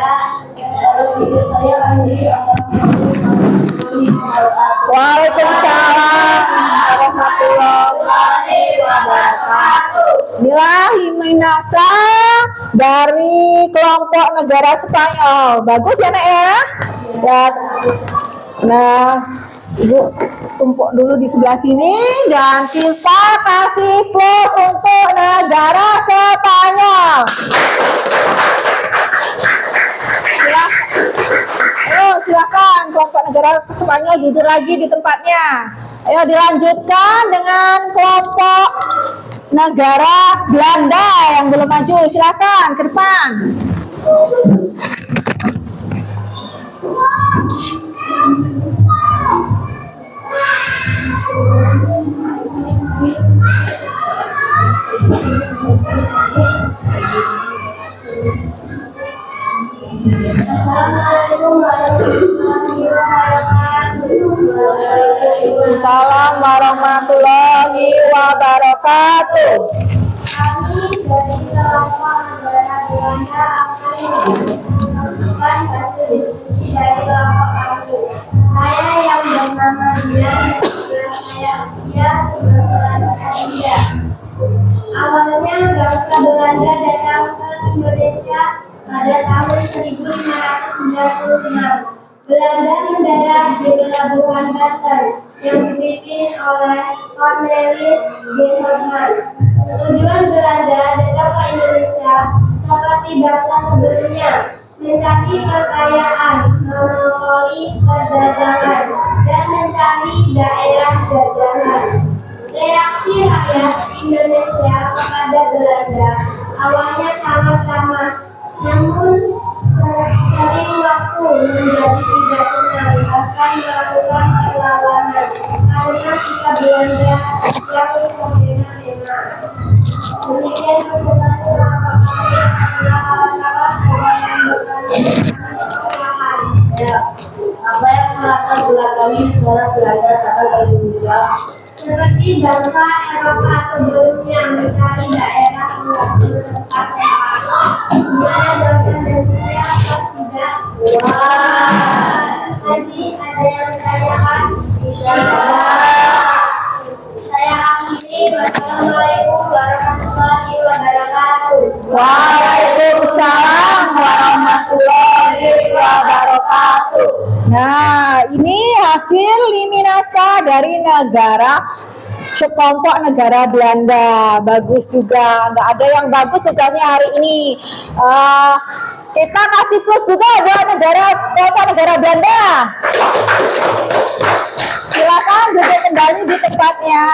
Kalau tidak, saya akhiri. Assalamualaikum warahmatullahi wabarakatuh. Waalaikumsalam warahmatullahi wabarakatuh. Inilah Liminasa dari kelompok negara Spanyol. Bagus ya, Nak ya? Ya. Nah, Ibu tumpuk dulu di sebelah sini dan kita kasih plus untuk negara Spanyol. Silakan kelompok negara Spanyol duduk lagi di tempatnya. Ayo dilanjutkan dengan kelompok negara Belanda yang belum maju. Silakan ke depan. Assalamualaikum warahmatullahi wabarakatuh. Waalaikumsalam warahmatullahi wabarakatuh. kami dari kelompok negara Belanda akan menyaksikan hasil diskusi dari kelompok kami. Saya yang bernama Dian, saya usia 3 India. Awalnya bangsa Belanda datang ke Indonesia pada tahun 1596. Belanda mendarat di pelabuhan Banten yang dipimpin oleh Cornelis Ginterman. Tujuan Belanda datang ke Indonesia seperti bangsa sebelumnya, mencari kekayaan, monopoli perdagangan, dan mencari daerah jajahan. Reaksi rakyat Indonesia kepada Belanda awalnya sangat ramah, namun sering waktu menjadi tidak senang, bahkan melakukan perlawanan karena sikap Belanda yang semena-mena. Demikian presentasi kelompok kami. Apabila kawan-kawan ada yang bertanya, silakan. Ya, apa yang melatar belakangi negara Belanda datang ke Indonesia? Seperti bangsa Eropa sebelumnya mencari daerah luas tempat yang dimana dosen dan saya pas sudah. Masih ada yang ditanyakan? Saya akhiri. Wassalamualaikum warahmatullahi wabarakatuh. Waalaikumsalam warahmatullahi wabarakatuh. Nah, ini hasil Liminasa dari negara sekelompok negara Belanda. Bagus juga, nggak ada yang bagus tugasnya hari ini. Kita kasih plus juga buat kelompok negara Belanda. Silakan duduk kembali di tempatnya.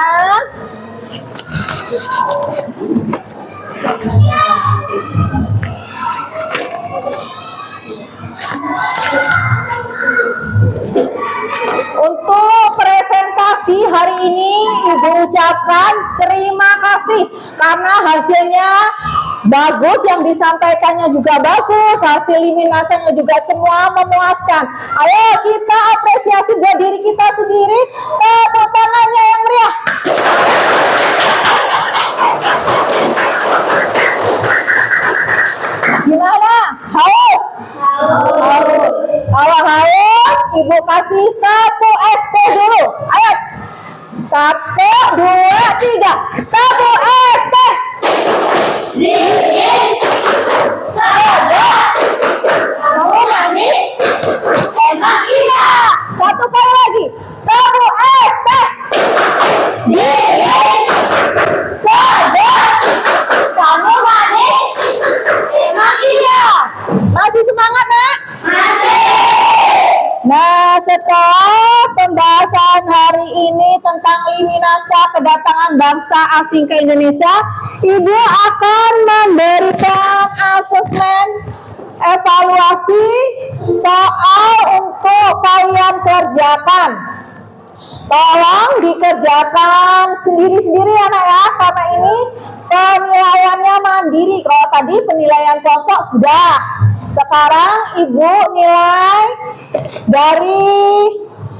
Untuk presentasi hari ini Ibu ucapkan terima kasih karena hasilnya bagus, yang disampaikannya juga bagus, hasil eliminasinya juga semua memuaskan. Ayo kita apresiasi buat diri kita sendiri, tepuk tangannya yang meriah. Gimana? Haus? Haus. Kalau haus, Ibu kasih tepuk ST dulu. Ayo. 1, 2, 3. Tepuk ST. Dingin, segar, kamu manis, emang iya. Satu kali lagi. Tepuk ST. Dingin, segar, kamu manis, emang iya. Masih semangat, Nak? Masih. Nah, setelah pembahasan hari ini tentang Liminasa kedatangan bangsa asing ke Indonesia, Ibu akan memberikan asesmen evaluasi soal untuk kalian kerjakan. Tolong dikerjakan sendiri-sendiri ya Nak ya, karena ini penilaiannya mandiri. Kalau tadi penilaian kelompok sudah, sekarang Ibu nilai dari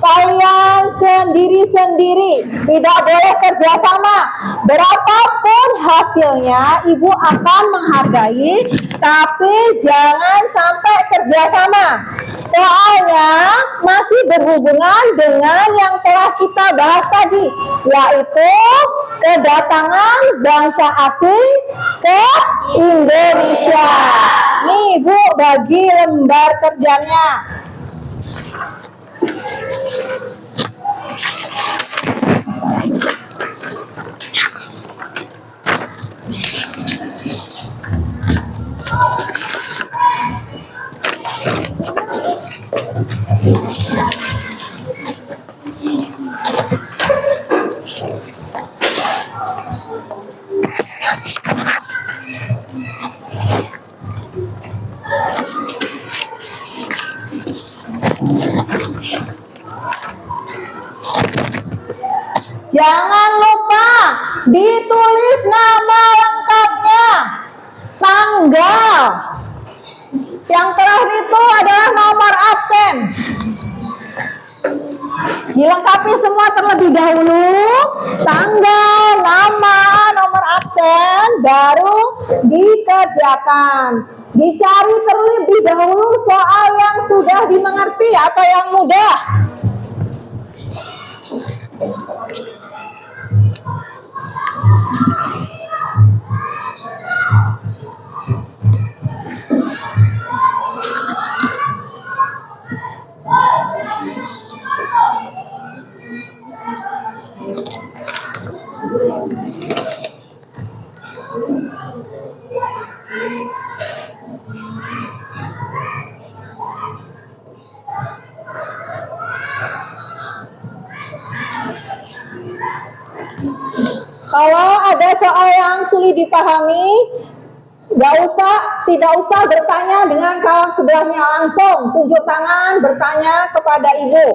kalian sendiri-sendiri, tidak boleh kerjasama. Berapapun hasilnya, Ibu akan menghargai, tapi jangan sampai kerjasama. Soalnya masih berhubungan dengan yang telah kita bahas tadi, yaitu kedatangan bangsa asing ke Indonesia. Nih Bu, bagi lembar kerjanya. Jangan lupa ditulis nama lengkapnya, tanggal. Yang terakhir itu adalah nomor absen. Dilengkapi semua terlebih dahulu, tanggal, nama, nomor absen, baru dikerjakan. Dicari terlebih dahulu soal yang sudah dimengerti atau yang mudah. Kalau ada soal yang sulit dipahami, tidak usah bertanya dengan kawan sebelahnya, langsung tunjuk tangan bertanya kepada Ibu.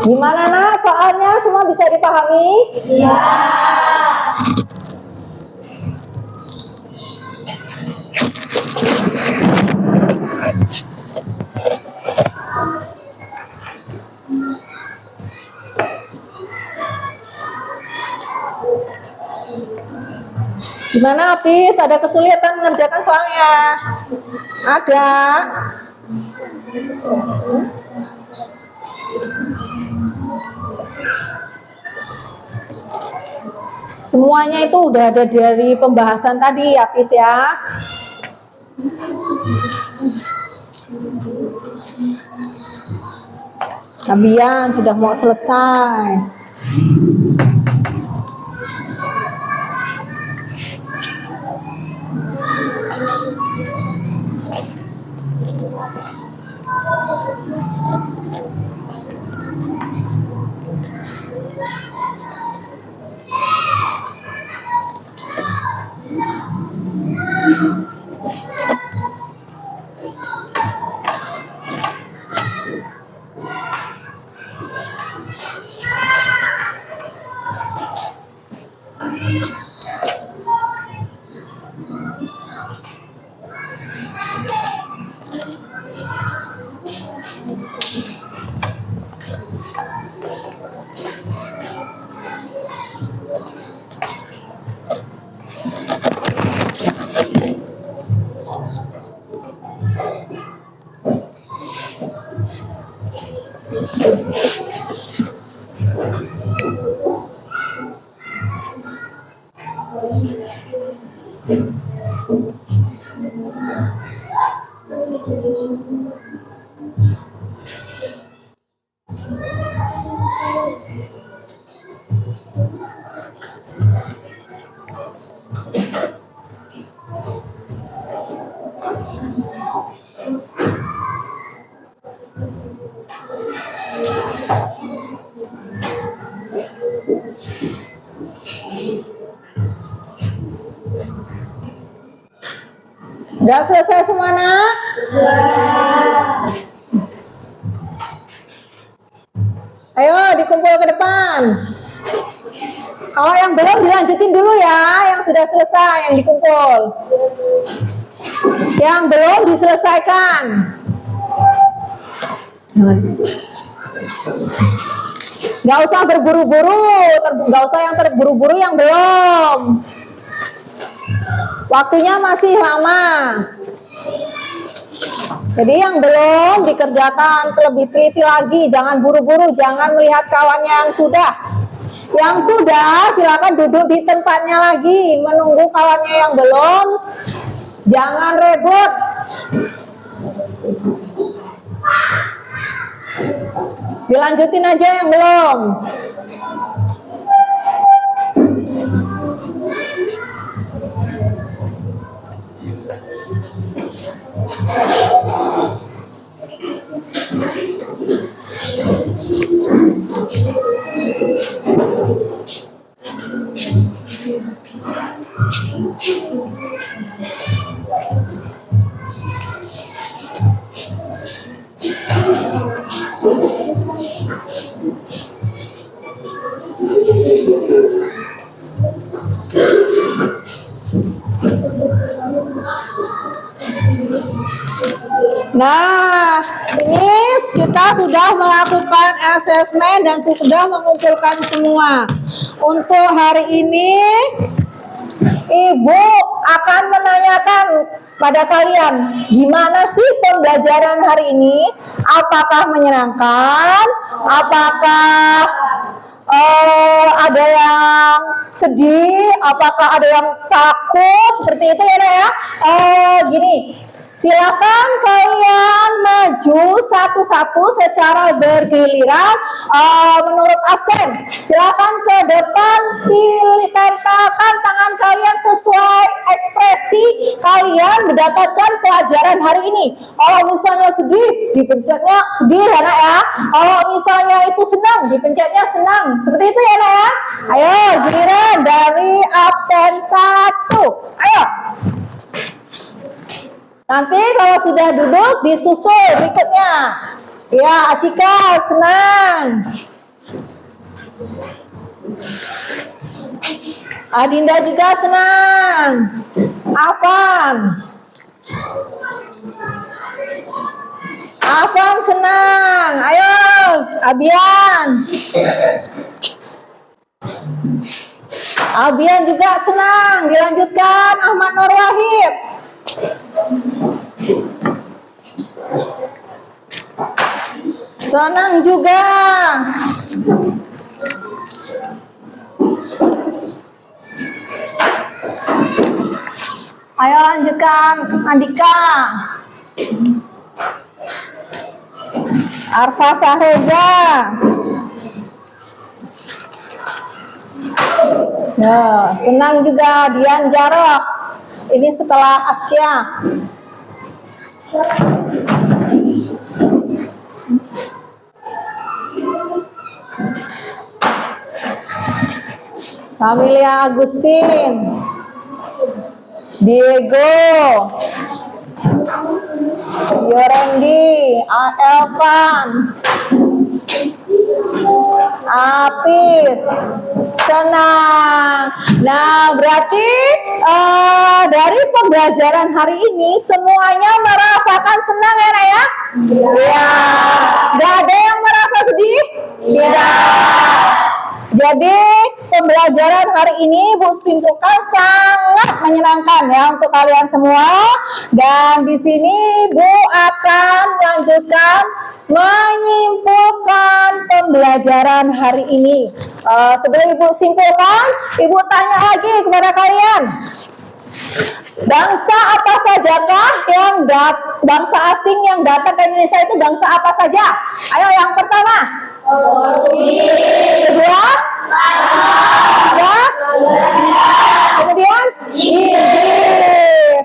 Gimana nak soalnya semua bisa dipahami? Iya. Gimana Apis? Ada kesulitan mengerjakan soalnya? Ada. Semuanya itu udah ada dari pembahasan tadi Apis ya. Kalian sudah mau selesai. Udah selesai semua nak? Ayo dikumpul ke depan. Kalau yang belum dilanjutin dulu ya, yang sudah selesai yang dikumpul. Yang belum diselesaikan. Gak usah berburu-buru, gak usah yang terburu-buru yang belum. Waktunya masih lama. Jadi yang belum dikerjakan lebih teliti lagi, jangan buru-buru, jangan melihat kawannya yang sudah. Yang sudah silakan duduk di tempatnya lagi, menunggu kawannya yang belum. Jangan rebut. Dilanjutin aja yang belum. Nah, ini kita sudah melakukan asesmen dan sudah mengumpulkan semua. Untuk hari ini, Ibu akan menanyakan pada kalian, gimana sih pembelajaran hari ini? Apakah menyenangkan? Apakah ada yang sedih? Apakah ada yang takut? Seperti itu ya, Nak ya? Gini. Silakan kalian maju satu-satu secara bergiliran menurut absen. Silakan ke depan, pilih tempelkan tangan kalian sesuai ekspresi kalian mendapatkan pelajaran hari ini. Kalau misalnya sedih, dipencetnya sedih ya nak ya. Kalau misalnya itu senang, dipencetnya senang. Seperti itu ya nak ya. Ayo giliran dari absen 1. Ayo. Nanti kalau sudah duduk disusul berikutnya. Ya, Acika senang. Adinda juga senang. Afan. Afan senang. Ayo, Abian. Abian juga senang. Dilanjutkan Ahmad Nur Wahid. Senang juga. Ayo lanjutkan Andika. Arfa Syahroza. Ya, senang juga Dian Jarok. Ini setelah Askia. Familia Agustin. Diego. Yorendi, Elvan, Apis, senang. Nah, berarti dari pembelajaran hari ini semuanya merasakan senang ya, Nak ya? Iya. Gak ada yang merasa sedih? Tidak. Jadi pembelajaran hari ini Bu simpulkan sangat menyenangkan ya untuk kalian semua. Dan di sini Bu akan melanjutkan menyimpulkan pembelajaran hari ini. Sebelum Ibu simpulkan, Ibu tanya lagi kepada kalian. Bangsa apa sajakah yang bangsa asing yang datang ke Indonesia itu bangsa apa saja? Ayo yang pertama. Kedua, ya. Kemudian Inggris.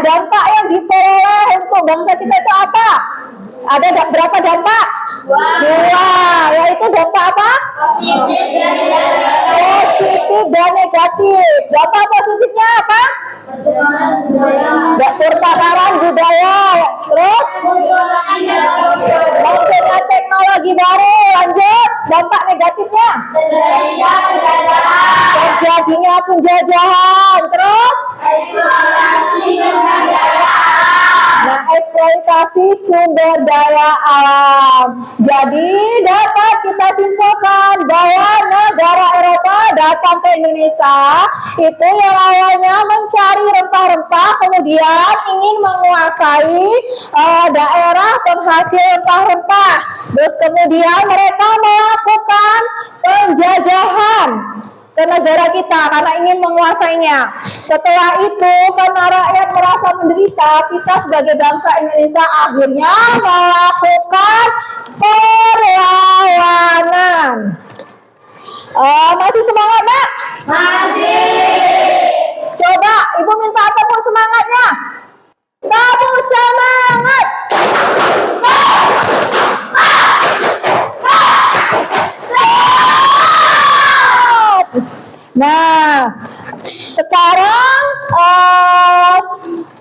Dampak yang diperoleh untuk bangsa kita itu apa? Ada berapa dampak? Dua, yaitu dampak apa? Positif dan negatif. Dampak positifnya apa? Pertukaran budaya. Terus munculnya teknologi baru. Lanjut, dampak negatifnya terjadinya penjajahan. Terus eksploitasi sumber daya alam. Jadi dapat kita simpulkan bahwa negara Eropa datang ke Indonesia itu yang awalnya mencari rempah-rempah, kemudian ingin menguasai daerah penghasil rempah-rempah. Terus kemudian mereka melakukan penjajahan ke negara kita karena ingin menguasainya. Setelah itu karena rakyat merasa menderita, kita sebagai bangsa Indonesia akhirnya melakukan perlawanan. Masih semangat, Nak? Masih. Coba Ibu minta tepuk semangatnya. Tepuk semangat. Nah, sekarang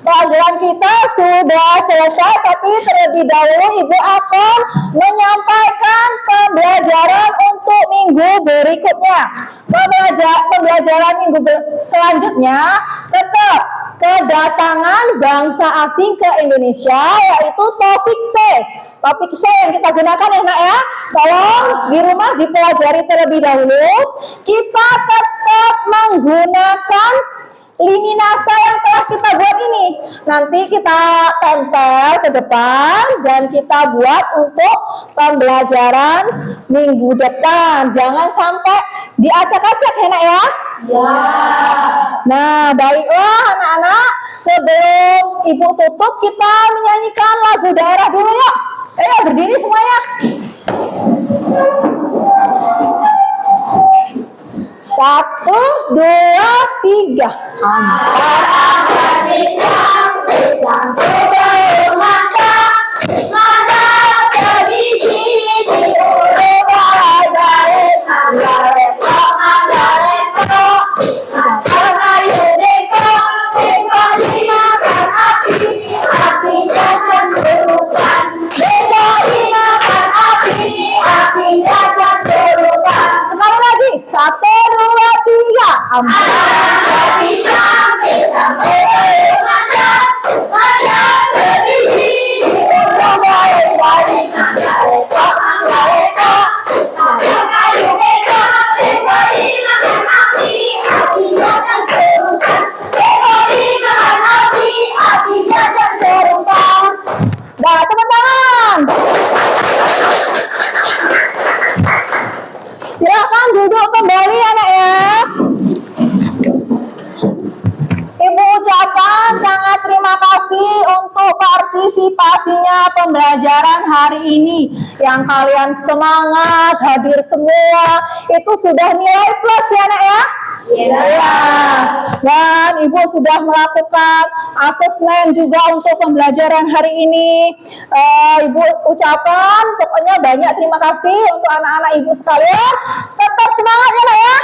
pelajaran kita sudah selesai, tapi terlebih dahulu Ibu akan menyampaikan pembelajaran untuk minggu berikutnya. Pembelajaran minggu selanjutnya tetap kedatangan bangsa asing ke Indonesia, yaitu topik C. Topik C yang kita gunakan ya, Nak ya. Tolong di rumah dipelajari terlebih dahulu. Kita tetap menggunakan lini nasa yang telah kita buat ini. Nanti kita tempel ke depan dan kita buat untuk pembelajaran minggu depan. Jangan sampai diacak-acak ya, Nak ya. Ya. Nah, baiklah anak-anak. Sebelum Ibu tutup, kita menyanyikan lagu daerah dulu yuk. Ayo berdiri semuanya. 1, 2, 3. Empat angkat pisang baru masak, sebiji di ulu balik, kayu deko dimakan api jajan bukan, beda dimakan api jajan. antisipasinya pembelajaran hari ini. Yang kalian semangat hadir semua, itu sudah nilai plus ya nak ya? Ya. Dan Ibu sudah melakukan asesmen juga untuk pembelajaran hari ini. Ibu ucapkan pokoknya banyak terima kasih untuk anak-anak Ibu sekalian. Tetap semangat ya nak ya?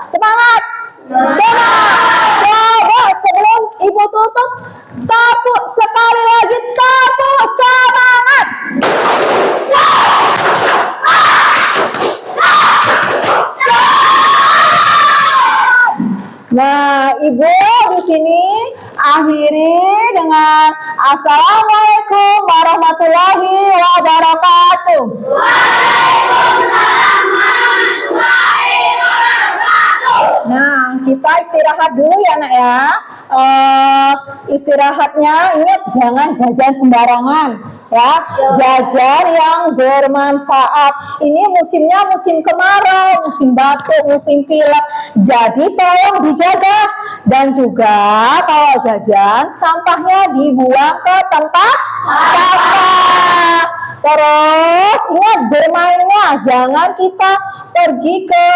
Semangat. Coba sebelum Ibu tutup, tepuk sekali lagi, tepuk semangat. Nah, Ibu di sini akhiri dengan Assalamualaikum warahmatullahi wabarakatuh. Nah, kita istirahat dulu ya nak ya. Istirahatnya ingat jangan jajan sembarangan ya. Jajan yang bermanfaat. Ini musimnya musim kemarau, musim batuk, musim pilek. Jadi tolong dijaga. Dan juga kalau jajan sampahnya dibuang ke tempat sampah. Terus ingat bermainnya, jangan kita pergi ke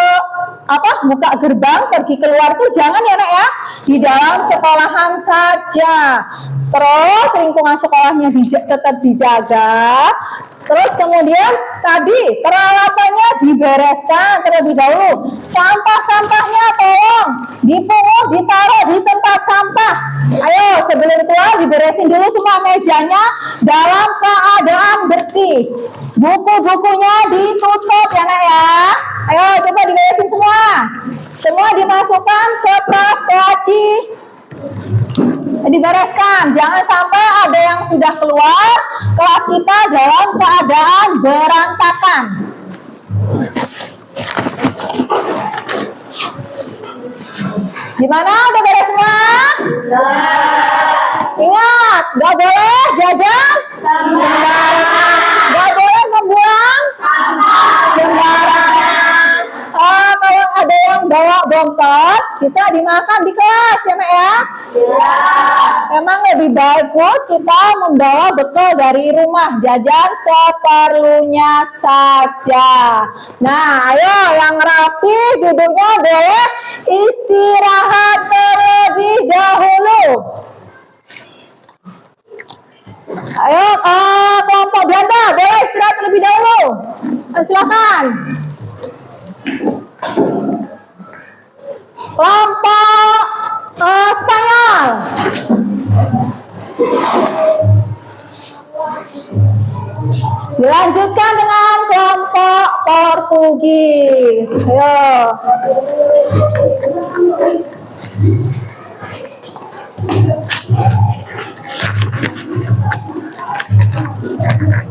buka gerbang, pergi keluar tuh jangan ya nak ya, di dalam sekolahan saja. Terus lingkungan sekolahnya tetap dijaga. Terus kemudian tadi peralatannya dibereskan terlebih dahulu. Sampah-sampahnya tolong dipungut, ditaruh di tempat sampah. Ayo sebelum keluar diberesin dulu semua mejanya dalam keadaan bersih. Buku-bukunya ditutup ya nak ya. Ayo coba diberesin semua. Semua dimasukkan ke tas laci. Dibereskan, jangan sampai ada yang sudah keluar kelas kita dalam keadaan berantakan. Gimana? Udah beres semua? Ingat, gak boleh jajan sembarangan. Gak boleh membuang sembarangan. Kalau ada yang bawa bontot, bisa dimakan di kelas ya nak ya? Memang lebih bagus kita membawa bekal dari rumah, jajan seperlunya saja. Nah, ayo yang rapi duduknya boleh istirahat terlebih dahulu. Ayo kelompok Belanda boleh istirahat terlebih dahulu. Silakan. Kelompok Spanyol. Dilanjutkan dengan kelompok Portugis. Ayo.